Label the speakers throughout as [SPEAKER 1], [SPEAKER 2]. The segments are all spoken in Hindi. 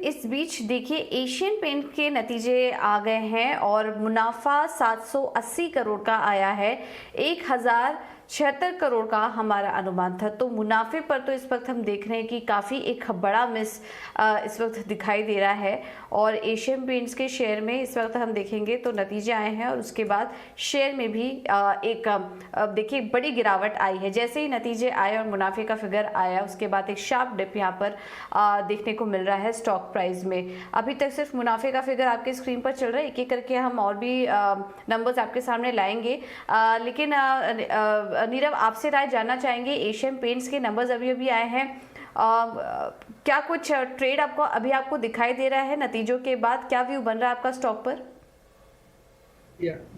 [SPEAKER 1] इस बीच देखिए एशियन पेंट के नतीजे आ गए हैं और मुनाफा 780 करोड़ का आया है। 1076 करोड़ का हमारा अनुमान था। तो मुनाफे पर तो इस वक्त हम देख रहे हैं कि काफ़ी एक बड़ा मिस इस वक्त दिखाई दे रहा है। और एशियन पेंट्स के शेयर में इस वक्त हम देखेंगे तो नतीजे आए हैं और उसके बाद शेयर में भी एक देखिए बड़ी गिरावट आई है। जैसे ही नतीजे आए और मुनाफे का फिगर आया उसके बाद एक शार्प डिप यहाँ पर देखने को मिल रहा है स्टॉक प्राइस में। अभी तक सिर्फ मुनाफे का फिगर आपके स्क्रीन पर चल रहा है, एक एक करके हम और भी नंबर्स आपके सामने लाएंगे। लेकिन नीरव आपसे राय जानना चाहेंगे, एशियन पेंट्स के नंबर्स अभी अभी आए हैं, क्या कुछ ट्रेड आपको दिखाई दे रहा है नतीजों के बाद? क्या व्यू बन रहा है आपका स्टॉक पर?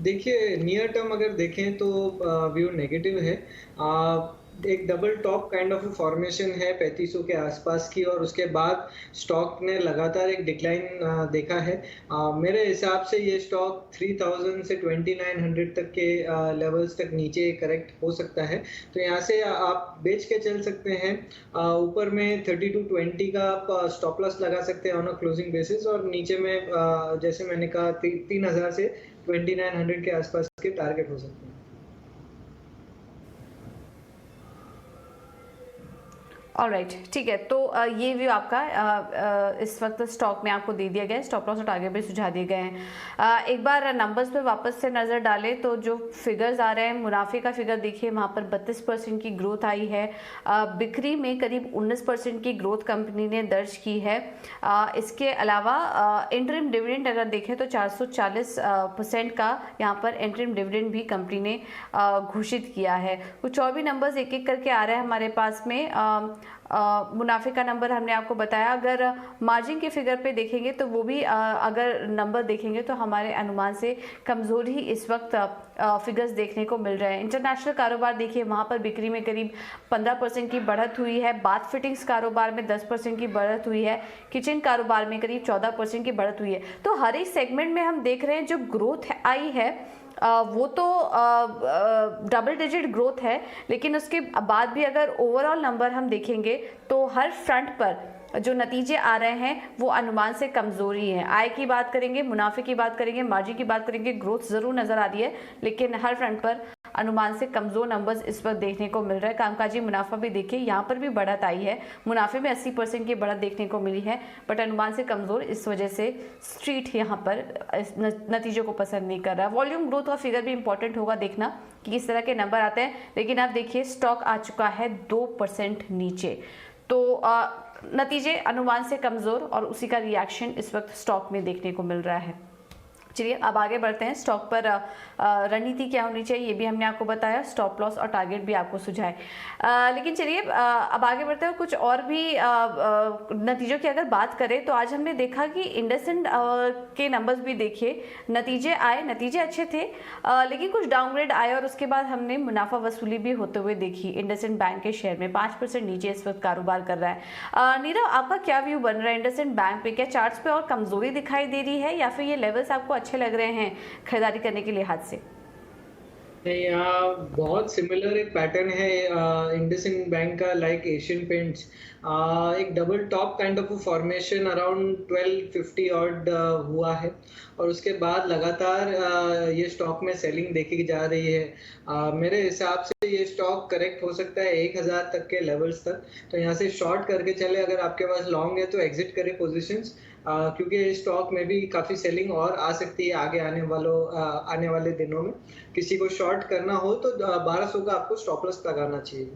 [SPEAKER 2] देखिए नियर टर्म अगर देखें तो व्यू नेगेटिव है। एक double top kind of formation है 3500 के आसपास की, और उसके बाद स्टॉक ने लगातार एक डिक्लाइन देखा है। मेरे हिसाब से ये स्टॉक 3000 से 2900 तक के लेवल्स तक नीचे करेक्ट हो सकता है, तो यहाँ से आप बेच के चल सकते हैं। ऊपर में 3220 का आप स्टॉप लॉस लगा सकते हैं ऑन अ क्लोजिंग बेसिस, और नीचे में जैसे मैंने कहा 3000 से 2900 के आसपास के टारगेट हो सकते हैं।
[SPEAKER 1] ऑलराइट, ठीक है। तो ये व्यू आपका इस वक्त स्टॉक में आपको दे दिया गया है, स्टॉप लॉस और टारगेट भी सुझा दिए गए हैं। एक बार नंबर्स पे वापस से नज़र डालें तो जो फिगर्स आ रहे हैं, मुनाफे का फिगर देखिए वहाँ पर 32% की ग्रोथ आई है। बिक्री में करीब 19% की ग्रोथ कंपनी ने दर्ज की है। इसके अलावा इंटरिम डिविडेंड अगर देखें तो 440% का यहाँ पर इंटरिम डिविडेंड भी कंपनी ने घोषित किया है। कुछ और भी नंबर्स एक एक करके आ रहे हैं हमारे पास में। मुनाफे का नंबर हमने आपको बताया। अगर मार्जिन के फिगर पे देखेंगे तो वो भी अगर नंबर देखेंगे तो हमारे अनुमान से कमज़ोर ही इस वक्त फिगर्स देखने को मिल रहे हैं। इंटरनेशनल कारोबार देखिए वहाँ पर बिक्री में करीब 15% की बढ़त हुई है। बाथ फिटिंग्स कारोबार में 10% की बढ़त हुई है। किचन कारोबार में करीब 14% की बढ़त हुई है। तो हर एक सेगमेंट में हम देख रहे हैं जो ग्रोथ आई है वो तो डबल डिजिट ग्रोथ है, लेकिन उसके बाद भी अगर ओवरऑल नंबर हम देखेंगे तो हर फ्रंट पर जो नतीजे आ रहे हैं वो अनुमान से कमजोरी है। आय की बात करेंगे, मुनाफे की बात करेंगे, मार्जिन की बात करेंगे, ग्रोथ जरूर नजर आ रही है, लेकिन हर फ्रंट पर अनुमान से कमजोर नंबर्स इस वक्त देखने को मिल रहा है। कामकाजी मुनाफा भी देखिए यहाँ पर भी बढ़त आई है, मुनाफे में 80% की बढ़त देखने को मिली है, बट अनुमान से कमजोर, इस वजह से स्ट्रीट यहाँ पर नतीजों को पसंद नहीं कर रहा। वॉल्यूम ग्रोथ का फिगर भी इंपॉर्टेंट होगा देखना कि किस तरह के नंबर आते हैं, लेकिन आप देखिए स्टॉक आ चुका है 2% नीचे। तो नतीजे अनुमान से कमजोर और उसी का रिएक्शन इस वक्त स्टॉक में देखने को मिल रहा है। चलिए अब आगे बढ़ते हैं। स्टॉक पर रणनीति क्या होनी चाहिए ये भी हमने आपको बताया, स्टॉप लॉस और टारगेट भी आपको सुझाए। लेकिन चलिए अब आगे बढ़ते हैं। कुछ और भी नतीजों की अगर बात करें तो आज हमने देखा कि इंडसइंड के नंबर्स भी देखिए, नतीजे आए, नतीजे अच्छे थे, लेकिन कुछ डाउनग्रेड आए और उसके बाद हमने मुनाफा वसूली भी होते हुए देखी। इंडसइंड बैंक के शेयर में 5% नीचे इस वक्त कारोबार कर रहा है। नीरव आपका क्या व्यू बन रहा है इंडसइंड बैंक पे? क्या चार्ट्स पे और कमजोरी दिखाई दे रही है या फिर ये लेवल्स आपको अच्छे लग रहे हैं खरीदारी करने के लिहाज से?
[SPEAKER 2] नहीं, यहाँ बहुत सिमिलर एक पैटर्न है इंडसइंड बैंक का, लाइक एशियन पेंट्स। एक double top kind of formation around 1250 odd हुआ है, और उसके बाद लगातार ये स्टॉक में सेलिंग देखी जा रही है। मेरे हिसाब से ये स्टॉक करेक्ट हो सकता है 1000 तक के लेवल्स तक, तो यहाँ से शॉर्ट करके चले। अगर आपके पास लॉन्ग है तो एग्जिट करें पोजीशंस, क्योंकि स्टॉक में भी काफ़ी सेलिंग और आ सकती है आगे आने वाले दिनों में। किसी को शॉर्ट करना हो तो 1200 का आपको स्टॉप लॉस लगाना चाहिए।